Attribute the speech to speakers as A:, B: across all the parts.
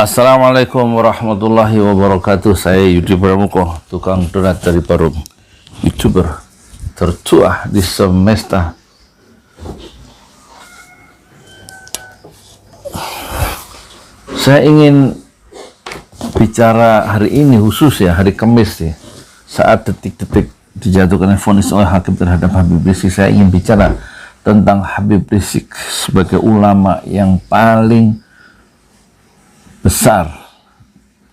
A: Assalamualaikum warahmatullahi wabarakatuh. Saya YouTuber Muko, tukang donat dari Parung, YouTuber tertua di semesta. Saya ingin bicara hari ini, khusus ya, hari Kamis ya, saat detik-detik dijatuhkan vonis oleh hakim terhadap Habib Rizik. Saya ingin bicara tentang Habib Rizik sebagai ulama yang paling besar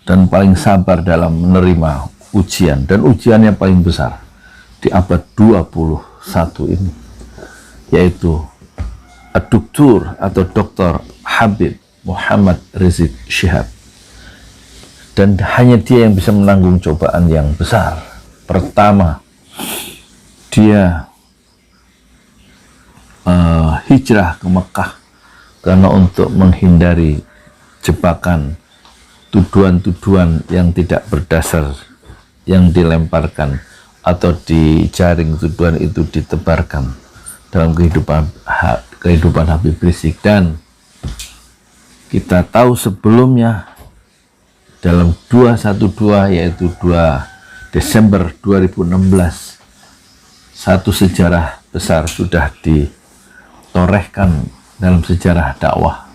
A: dan paling sabar dalam menerima ujian, dan ujiannya paling besar di abad 21 ini, yaitu Dr. atau Dr. Habib Muhammad Rizik Syihab. Dan hanya dia yang bisa menanggung cobaan yang besar. Pertama, dia hijrah ke Mekah karena untuk menghindari jebakan tuduhan-tuduhan yang tidak berdasar yang dilemparkan atau dijaring tuduhan itu ditebarkan dalam kehidupan Habib Rizik. Dan kita tahu sebelumnya dalam 212, yaitu 2 Desember 2016, satu sejarah besar sudah ditorehkan dalam sejarah dakwah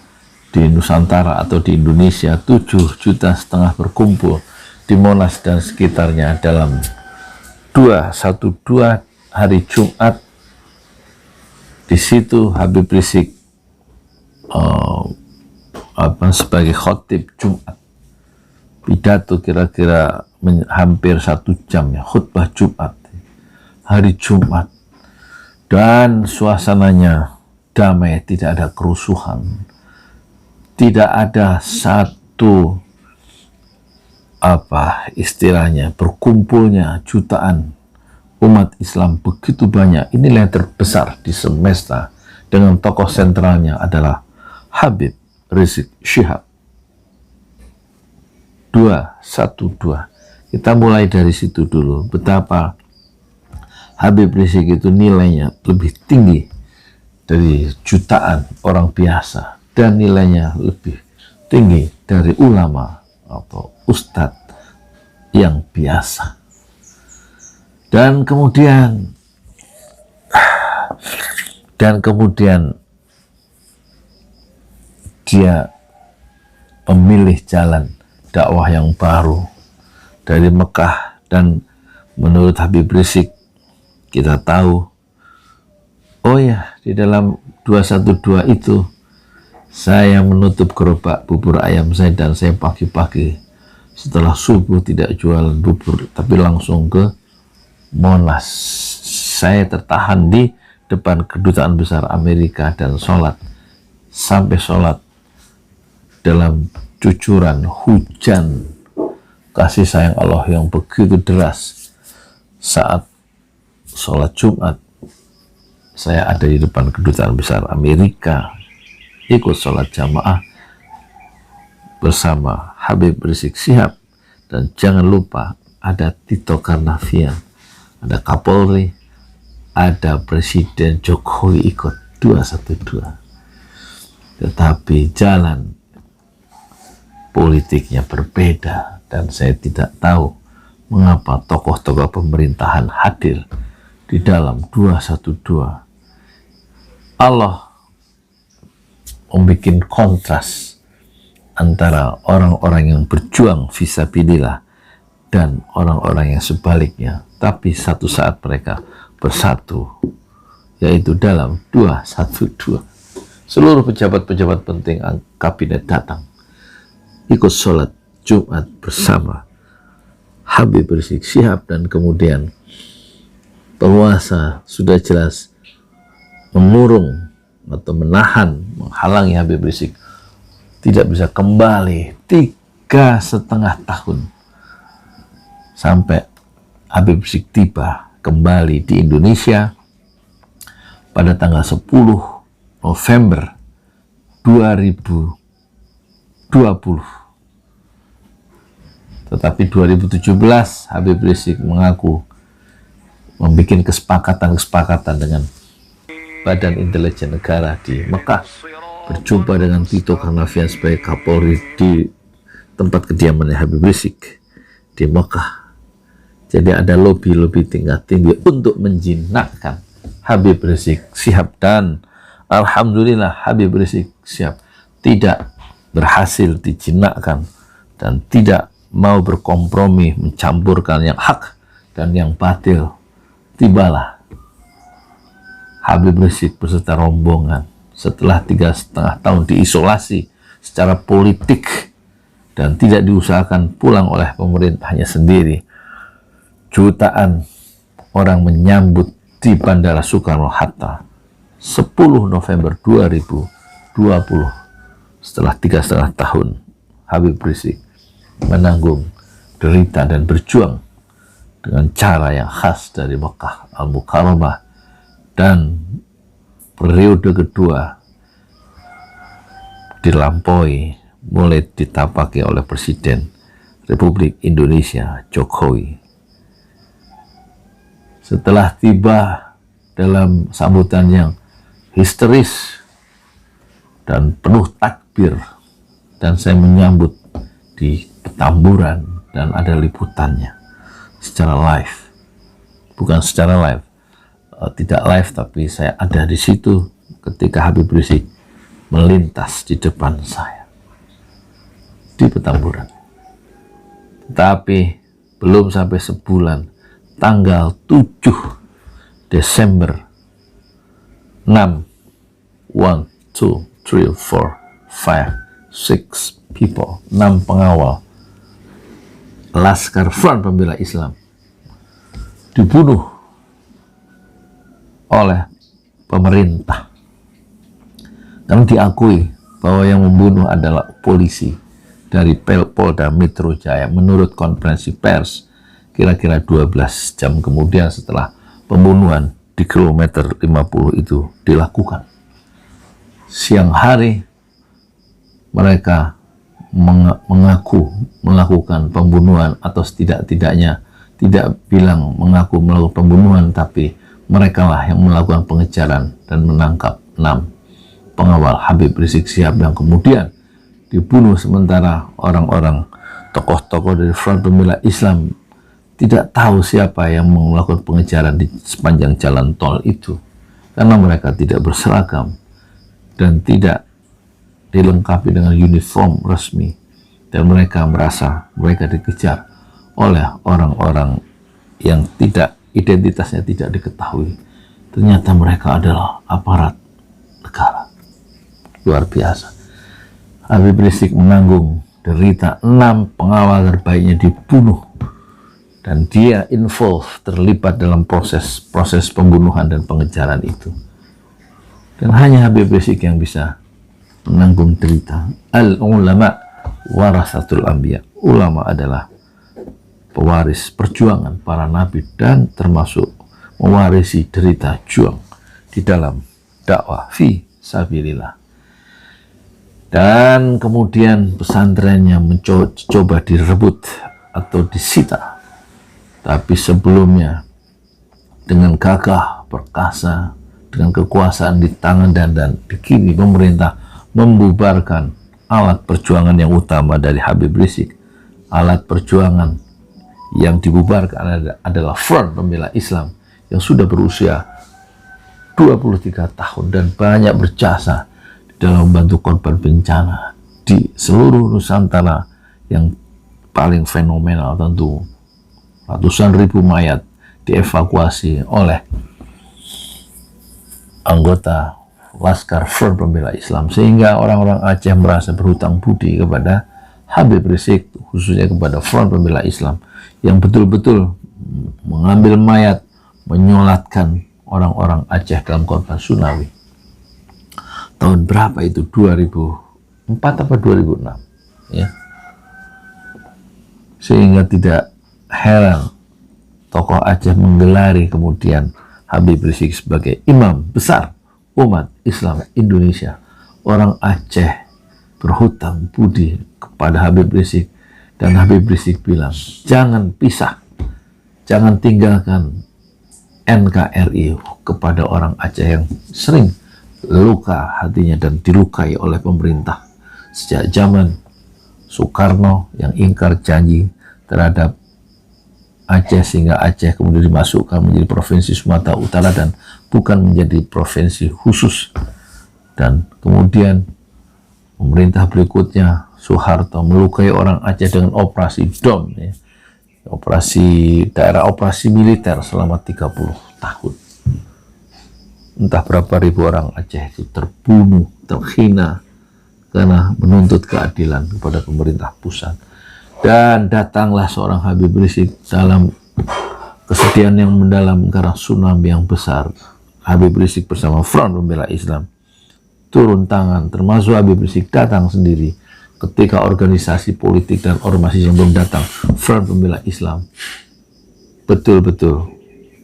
A: di Nusantara atau di Indonesia. 7,5 juta berkumpul di Monas dan sekitarnya dalam 212 hari Jumat. Di situ Habib Rizik sebagai khotib Jumat, pidato kira-kira hampir 1 jam ya, khutbah Jumat hari Jumat, dan suasananya damai, tidak ada kerusuhan. Tidak ada satu istilahnya berkumpulnya jutaan umat Islam begitu banyak. Inilah yang terbesar di semesta, dengan tokoh sentralnya adalah Habib Rizik Syihab. 212. Kita mulai dari situ dulu, betapa Habib Rizik itu nilainya lebih tinggi dari jutaan orang biasa, dan nilainya lebih tinggi dari ulama atau ustadz yang biasa. Dan kemudian dia memilih jalan dakwah yang baru dari Mekah. Dan menurut Habib Rizik, kita tahu, oh ya, di dalam 212 itu saya menutup gerobak bubur ayam saya, dan saya pagi-pagi setelah subuh tidak jualan bubur tapi langsung ke Monas. Saya tertahan di depan kedutaan besar Amerika dan sholat, sampai sholat dalam cucuran hujan kasih sayang Allah yang begitu deras. Saat sholat Jumat, saya ada di depan kedutaan besar Amerika, ikut sholat jamaah bersama Habib Rizik Syihab. Dan jangan lupa ada Tito Karnavian, ada Kapolri, ada Presiden Jokowi ikut 212. Tetapi jalan politiknya berbeda, dan saya tidak tahu mengapa tokoh-tokoh pemerintahan hadir di dalam 212. Allah membuat kontras antara orang-orang yang berjuang fisabilillah dan orang-orang yang sebaliknya, tapi satu saat mereka bersatu, yaitu dalam 212. Seluruh pejabat-pejabat penting kabinet datang ikut sholat Jumat bersama Habib Rizik Syihab. Dan kemudian penguasa sudah jelas mengurung atau menahan, menghalangi Habib Rizik tidak bisa kembali 3,5 tahun sampai Habib Rizik tiba kembali di Indonesia pada tanggal 10 November 2020. Tetapi 2017 Habib Rizik mengaku membuat kesepakatan dengan Badan Intelijen Negara di Mekah, berjumpa dengan Tito Karnavian sebagai Kapolri di tempat kediamannya Habib Rizik di Mekah. Jadi ada lobi-lobi tingkat tinggi untuk menjinakkan Habib Rizik Syihab, dan alhamdulillah Habib Rizik Syihab tidak berhasil dijinakkan dan tidak mau berkompromi mencampurkan yang hak dan yang batil. Tibalah Habib Rizik beserta rombongan setelah 3,5 tahun diisolasi secara politik dan tidak diusahakan pulang oleh pemerintahnya sendiri. Jutaan orang menyambut di Bandara Soekarno-Hatta 10 November 2020 setelah 3,5 tahun Habib Rizik menanggung derita dan berjuang dengan cara yang khas dari Mekah Al-Mukarramah. Dan periode kedua dilampaui mulai ditapaki oleh Presiden Republik Indonesia Jokowi. Setelah tiba dalam sambutan yang histeris dan penuh takbir, dan saya menyambut di Petamburan dan ada liputannya secara live, bukan secara live, tidak live, tapi saya ada di situ ketika Habib Rizik melintas di depan saya di Petamburan. Tapi belum sampai sebulan, tanggal 7 Desember 6 1, 2, 3, 4, 5, 6 people, 6 pengawal Laskar Front Pembela Islam dibunuh oleh pemerintah. Karena diakui bahwa yang membunuh adalah polisi dari Polda Metro Jaya menurut konferensi pers kira-kira 12 jam kemudian setelah pembunuhan di kilometer 50 itu dilakukan. Siang hari mereka mengaku melakukan pembunuhan, atau setidak-tidaknya tidak bilang mengaku melakukan pembunuhan, tapi mereka lah yang melakukan pengejaran dan menangkap 6 pengawal Habib Rizik Syihab yang kemudian dibunuh, sementara orang-orang tokoh-tokoh dari Front Pembela Islam tidak tahu siapa yang melakukan pengejaran di sepanjang jalan tol itu, karena mereka tidak berseragam dan tidak dilengkapi dengan uniform resmi, dan mereka merasa mereka dikejar oleh orang-orang yang tidak, identitasnya tidak diketahui. Ternyata mereka adalah aparat negara. Luar biasa. Habib Rizik menanggung derita, 6 pengawal terbaiknya dibunuh, dan dia terlibat dalam proses pembunuhan dan pengejaran itu. Dan hanya Habib Rizik yang bisa menanggung derita. Al-ulama warasatul anbiya. Ulama adalah pewaris perjuangan para nabi, dan termasuk mewarisi derita juang di dalam dakwah fi sabilillah. Dan kemudian pesantrennya mencoba direbut atau disita, tapi sebelumnya dengan gagah perkasa, dengan kekuasaan di tangan dan di kiri, pemerintah membubarkan alat perjuangan yang utama dari Habib Rizik. Alat perjuangan yang dibubarkan adalah Front Pembela Islam yang sudah berusia 23 tahun dan banyak berjasa dalam membantu korban bencana di seluruh Nusantara. Yang paling fenomenal tentu ratusan ribu mayat dievakuasi oleh anggota Laskar Front Pembela Islam, sehingga orang-orang Aceh merasa berhutang budi kepada Habib Rizik, khususnya kepada Front Pembela Islam yang betul-betul mengambil mayat, menyolatkan orang-orang Aceh dalam korban tsunami. Tahun berapa itu? 2004 apa 2006 ya. Sehingga tidak heran tokoh Aceh menggelari kemudian Habib Rizik sebagai imam besar umat Islam Indonesia. Orang Aceh berhutang budi kepada Habib Rizik, dan Habib Rizik bilang, jangan pisah, jangan tinggalkan NKRI kepada orang Aceh yang sering luka hatinya dan dilukai oleh pemerintah sejak zaman Soekarno yang ingkar janji terhadap Aceh, sehingga Aceh kemudian dimasukkan menjadi provinsi Sumatera Utara dan bukan menjadi provinsi khusus. Dan kemudian pemerintah berikutnya Soeharto melukai orang Aceh dengan operasi DOM, ya. Operasi militer selama 30 tahun. Entah berapa ribu orang Aceh itu terbunuh, terhina karena menuntut keadilan kepada pemerintah pusat. Dan datanglah seorang Habib Rizik dalam kesedihan yang mendalam karena tsunami yang besar. Habib Rizik bersama Front Pembela Islam turun tangan, termasuk Habib Rizik datang sendiri ketika organisasi politik dan ormas yang belum datang. Front Pembela Islam betul-betul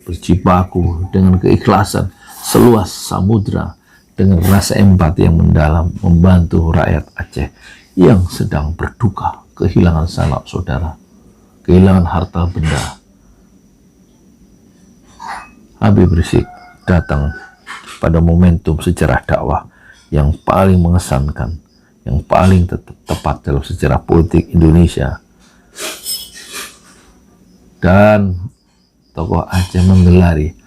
A: berjibaku dengan keikhlasan seluas samudra, dengan rasa empati yang mendalam membantu rakyat Aceh yang sedang berduka, kehilangan sanak saudara, kehilangan harta benda. Habib Rizik datang pada momentum sejarah dakwah yang paling mengesankan, yang paling tepat dalam sejarah politik Indonesia. Dan tokoh Aceh menggelari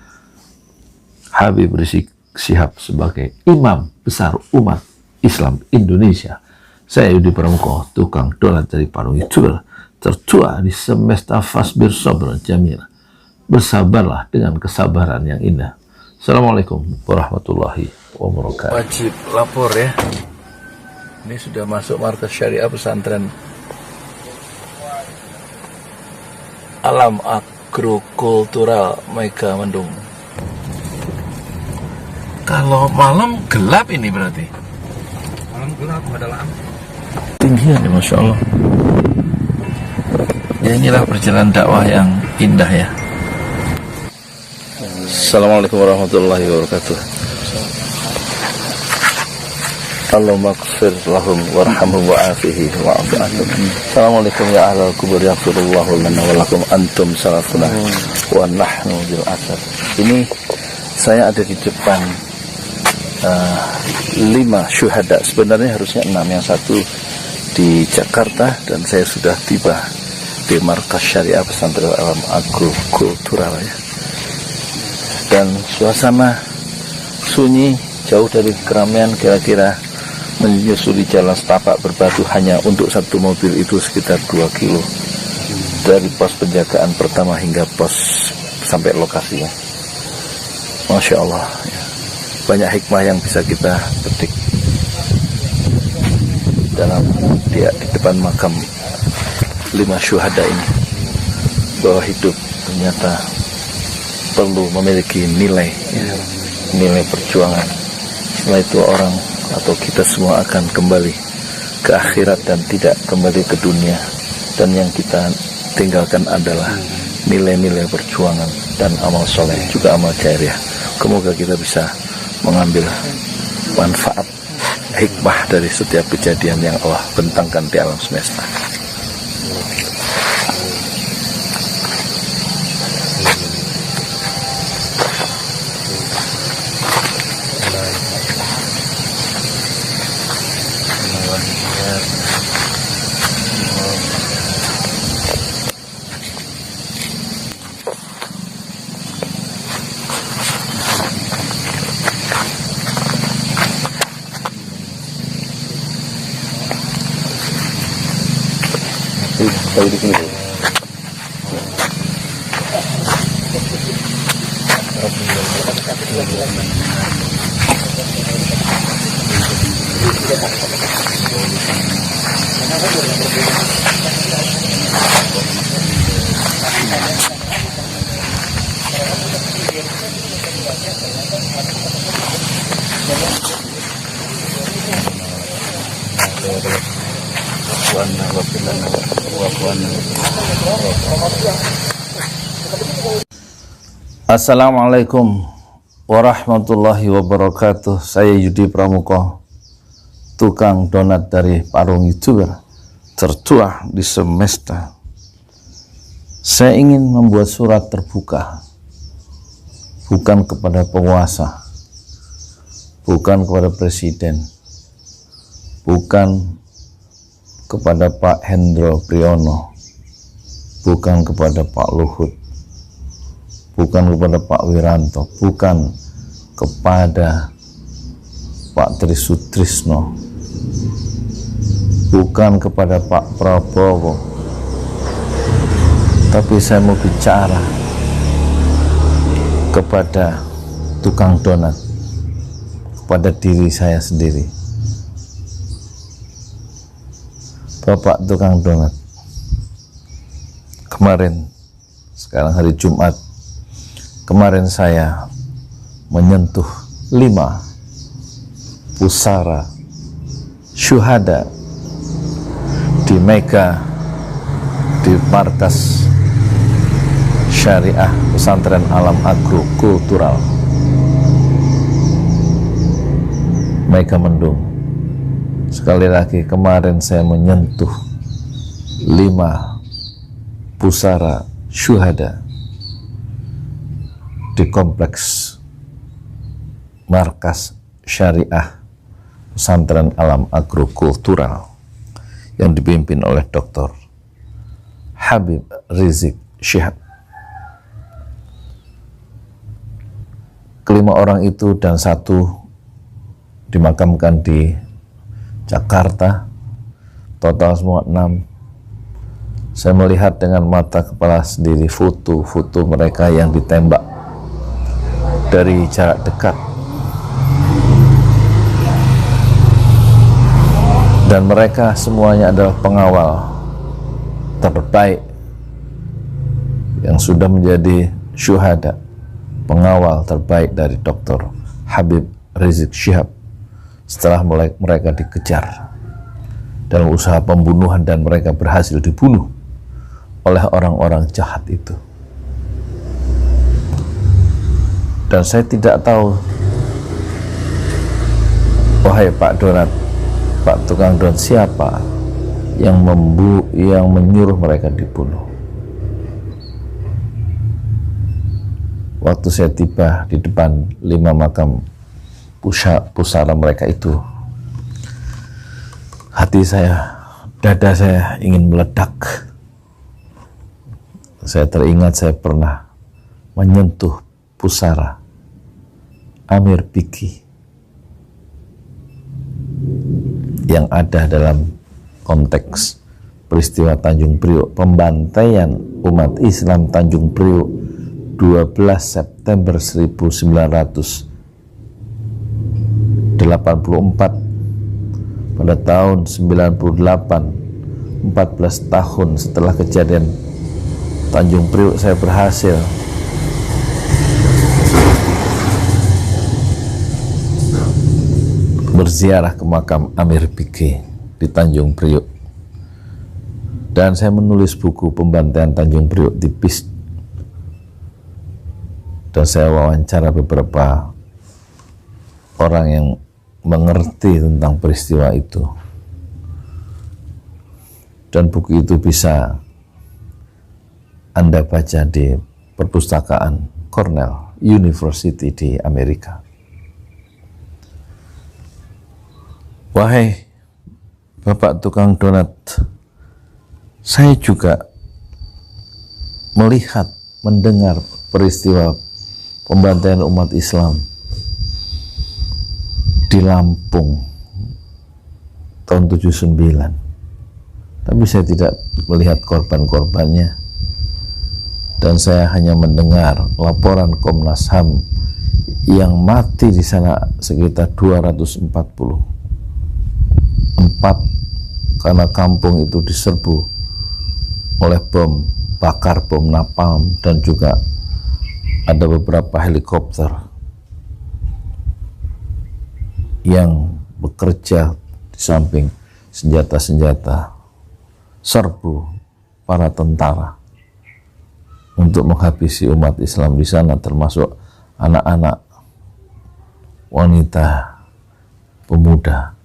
A: Habib Rizik Syihab sebagai imam besar umat Islam Indonesia. Saya Yudi Pramuko, tukang donat dari Parung Youtuber, tertua di semesta Fasbir Sabr Jamil. Bersabarlah dengan kesabaran yang indah. Assalamualaikum warahmatullahi wabarakatuh. Wajib lapor ya. Ini sudah masuk markas syariah pesantren Alam Agrokultural Mega Mendung. Kalau malam gelap ini berarti? Malam gelap, ada lampu. Tinggian ya, Masya Allah. Ya, inilah perjalanan dakwah yang indah ya. Assalamualaikum warahmatullahi wabarakatuh. Allahumma ighfir lahum warhamhum wa'afihi wa'afu anhum. Assalamualaikum ya ahlal kubur, yaghfirullahu lana wa lakum antum salafuna wa nahnu bil asar. Ini saya ada di depan 5 syuhada, sebenarnya harusnya 6, yang satu di Jakarta, dan saya sudah tiba di markas syariah pesantren Alam Agrokultural ya. Dan suasana sunyi, jauh dari keramaian, kira-kira menyusuri jalan setapak berbatu hanya untuk satu mobil itu sekitar 2 kilo dari pos penjagaan pertama hingga pos sampai lokasinya. Masya Allah ya. Banyak hikmah yang bisa kita petik dalam di depan makam 5 syuhada ini, bahwa hidup ternyata perlu memiliki nilai ya, nilai perjuangan. Setelah itu orang atau kita semua akan kembali ke akhirat dan tidak kembali ke dunia, dan yang kita tinggalkan adalah nilai-nilai perjuangan dan amal soleh, juga amal jariah. Semoga kita bisa mengambil manfaat hikmah dari setiap kejadian yang Allah bentangkan di alam semesta. Tahu di sini. Assalamualaikum warahmatullahi wabarakatuh. Saya Yudi Pramuko, tukang donat dari Parung Youtuber, tertua di semesta. Saya ingin membuat surat terbuka, bukan kepada penguasa, bukan kepada presiden, bukan kepada Pak Hendro Priyono, bukan kepada Pak Luhut, bukan kepada Pak Wiranto, bukan kepada Pak Trisutrisno, bukan kepada Pak Prabowo, tapi saya mau bicara kepada tukang donat, kepada diri saya sendiri. Bapak tukang donat, kemarin, sekarang hari Jumat, kemarin saya menyentuh 5 pusara syuhada di Mekah, di markas Syariah Pesantren Alam Agrokultural Mekah Mendung. Sekali lagi, kemarin saya menyentuh 5 pusara syuhada di kompleks markas Syariah Pesantren Alam Agrokultural yang dipimpin oleh Dr. Habib Rizik Syihab. Kelima orang itu dan 1 dimakamkan di Jakarta, total semua 6. Saya melihat dengan mata kepala sendiri foto-foto mereka yang ditembak dari jarak dekat, dan mereka semuanya adalah pengawal terbaik yang sudah menjadi syuhada, pengawal terbaik dari Dr. Habib Rizik Syihab setelah mereka dikejar dalam usaha pembunuhan dan mereka berhasil dibunuh oleh orang-orang jahat itu. Dan saya tidak tahu, wahai Pak Donat, Pak tukang donat, siapa yang menyuruh mereka dibunuh. Waktu saya tiba di depan 5 makam pusara mereka itu, hati saya, dada saya ingin meledak. Saya teringat saya pernah menyentuh pusara Amir Biki yang ada dalam konteks peristiwa Tanjung Priok, pembantaian umat Islam Tanjung Priok 12 September 1984 pada tahun 98, 14 tahun setelah kejadian Tanjung Priok, saya berhasil berziarah ke makam Amir Biki di Tanjung Priok, dan saya menulis buku pembantaian Tanjung Priok tipis, dan saya wawancara beberapa orang yang mengerti tentang peristiwa itu, dan buku itu bisa Anda baca di perpustakaan Cornell University di Amerika. Wahai Bapak tukang donat, saya juga melihat, mendengar peristiwa pembantaian umat Islam di Lampung tahun 79, tapi saya tidak melihat korban-korbannya, dan saya hanya mendengar laporan Komnas HAM yang mati di sana sekitar 244 karena kampung itu diserbu oleh bom, bakar bom napalm, dan juga ada beberapa helikopter yang bekerja di samping senjata-senjata serbu para tentara untuk menghabisi umat Islam di sana, termasuk anak-anak, wanita, pemuda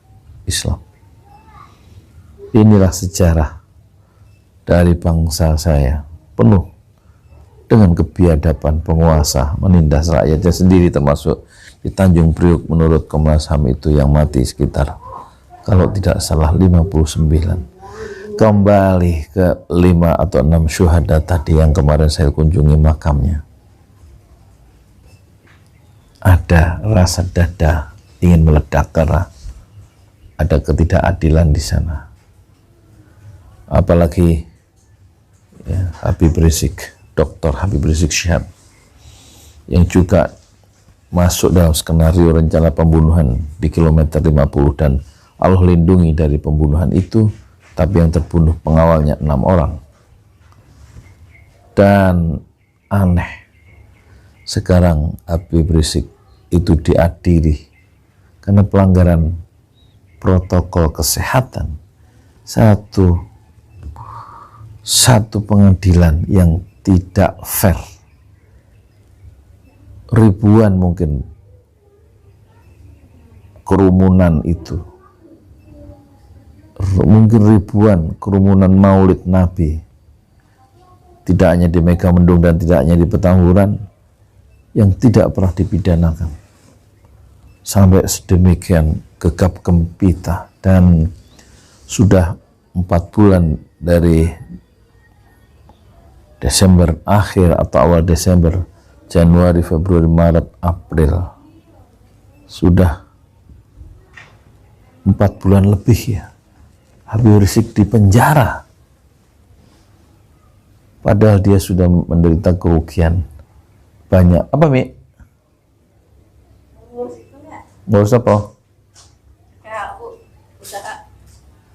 A: Islam. Inilah sejarah dari bangsa saya, penuh dengan kebiadaban penguasa menindas rakyatnya sendiri, termasuk di Tanjung Priok menurut Komnas HAM itu yang mati sekitar, kalau tidak salah, 59. Kembali ke 5 atau 6 syuhada tadi yang kemarin saya kunjungi makamnya. Ada rasa dada ingin meledak karena ada ketidakadilan di sana. Apalagi ya, Habib Rizik, Dr. Habib Rizik Syihab, yang juga masuk dalam skenario rencana pembunuhan di kilometer 50, dan Allah lindungi dari pembunuhan itu, tapi yang terbunuh pengawalnya 6 orang. Dan aneh, sekarang Habib Rizik itu diadili karena pelanggaran protokol kesehatan. Satu pengadilan yang tidak fair. Ribuan mungkin kerumunan itu, mungkin ribuan kerumunan maulid Nabi, tidak hanya di Megamendung dan tidak hanya di Petamburan, yang tidak pernah dipidanakan sampai sedemikian gegap gempita. Dan sudah 4 bulan dari Desember akhir atau awal Desember, Januari, Februari, Maret, April, sudah 4 bulan lebih ya Habib Rizik di penjara, padahal dia sudah menderita kerugian banyak. Apa, Mi? Nggak usah, Po.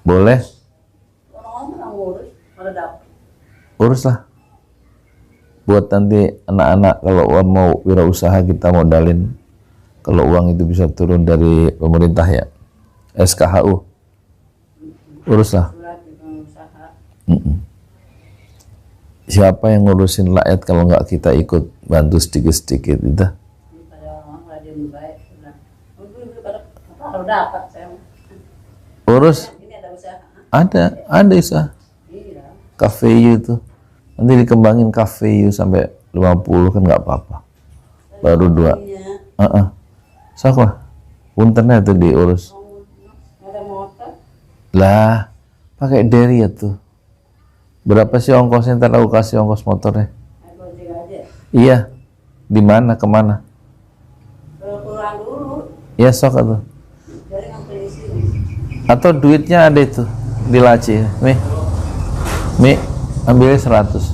A: Boleh? Uruslah. Buat nanti anak-anak kalau mau wirausaha kita modalin, kalau uang itu bisa turun dari pemerintah ya, SKHU. Uruslah. Siapa yang ngurusin rakyat kalau nggak kita ikut bantu sedikit-sedikit itu? Urus. Ada usaha. Cafe itu. Nanti dikembangin cafe sampai 50 kan nggak apa-apa. Baru 2. Saklah. Puntennya itu diurus. Lah, pakai Deria tuh. Berapa sih ongkosnya? Ntar aku kasih ongkos motornya. Iya. Di mana? Kemana?
B: Pulang dulu.
A: Ya sok atau. Atau duitnya ada itu di laci. Mi, ambilnya 100.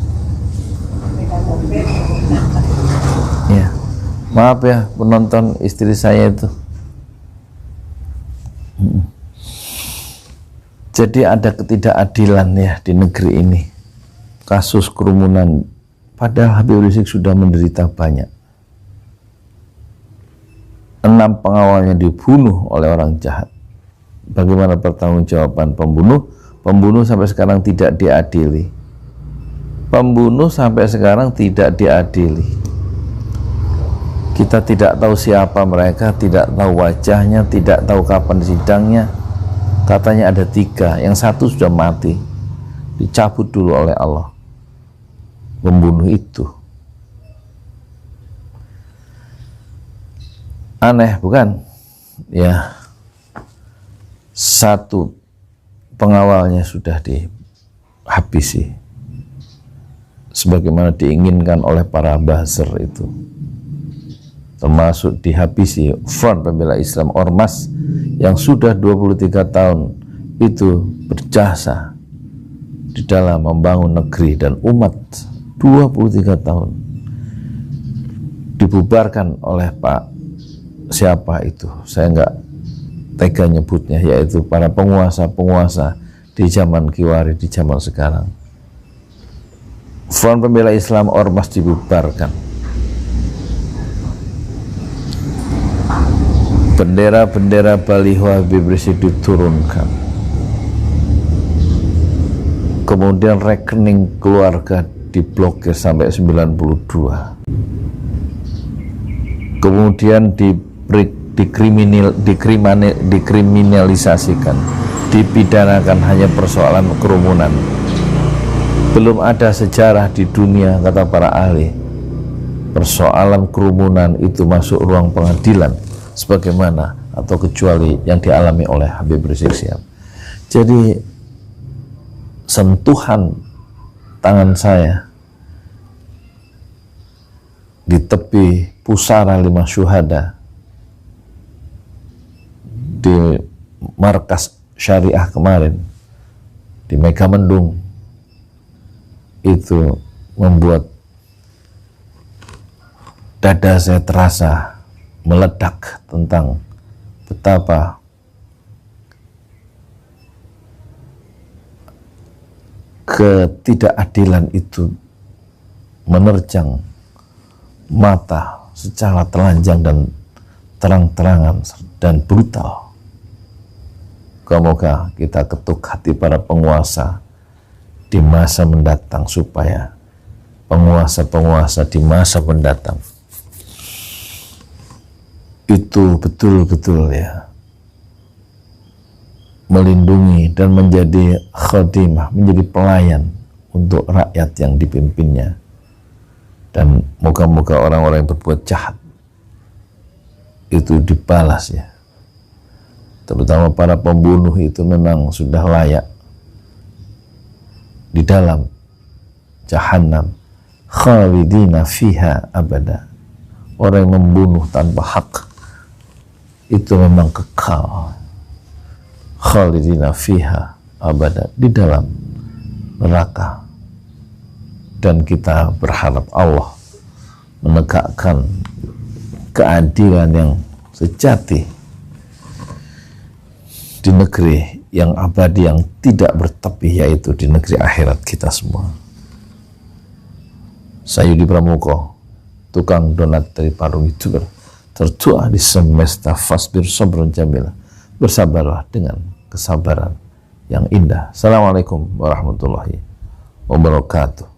A: Ya. Maaf ya penonton, istri saya itu. Jadi ada ketidakadilan ya di negeri ini. Kasus kerumunan, padahal Habib Rizik sudah menderita banyak. 6 pengawalnya dibunuh oleh orang jahat. Bagaimana pertanggungjawaban pembunuh? Pembunuh sampai sekarang tidak diadili. Pembunuh sampai sekarang tidak diadili. Kita tidak tahu siapa mereka, tidak tahu wajahnya, tidak tahu kapan sidangnya. Katanya ada 3, yang 1 sudah mati, dicabut dulu oleh Allah. Pembunuh itu aneh, bukan? Ya, 1 pengawalnya sudah dihabisi, sebagaimana diinginkan oleh para buzzer itu, termasuk dihabisi Front Pembela Islam Ormas yang sudah 23 tahun itu berjasa di dalam membangun negeri dan umat. 23 tahun dibubarkan oleh Pak siapa itu, saya nggak tega nyebutnya, yaitu para penguasa-penguasa di zaman Kiwari, di zaman sekarang. Front Pembela Islam Ormas dibubarkan. Bendera-bendera baliho Habib Rizik diturunkan. Kemudian rekening keluarga diblokir sampai 92. Kemudian dikriminalisasikan, dipidanakan hanya persoalan kerumunan. Belum ada sejarah di dunia, kata para ahli, persoalan kerumunan itu masuk ruang pengadilan sebagaimana atau kecuali yang dialami oleh Habib Rizik Syihab. Jadi sentuhan tangan saya di tepi pusara 5 syuhada di markas syariah kemarin di Megamendung, itu membuat dada saya terasa meledak tentang betapa ketidakadilan itu menerjang mata secara telanjang dan terang-terangan dan brutal. Semoga kita ketuk hati para penguasa di masa mendatang, supaya penguasa-penguasa di masa mendatang itu betul-betul ya melindungi dan menjadi khadimah, menjadi pelayan untuk rakyat yang dipimpinnya. Dan moga-moga orang-orang yang berbuat jahat itu dibalas ya, terutama para pembunuh itu memang sudah layak di dalam Jahannam khalidina fiha abada. Orang yang membunuh tanpa hak itu memang kekal khalidina fiha abada di dalam neraka. Dan kita berharap Allah menegakkan keadilan yang sejati di negeri yang abadi, yang tidak bertepi, yaitu di negeri akhirat kita semua. Saya Yudi Pramoko, tukang donat dari Parung YouTuber tertua di semesta. Fasbir sabrun jamila, bersabarlah dengan kesabaran yang indah. Assalamualaikum warahmatullahi wabarakatuh.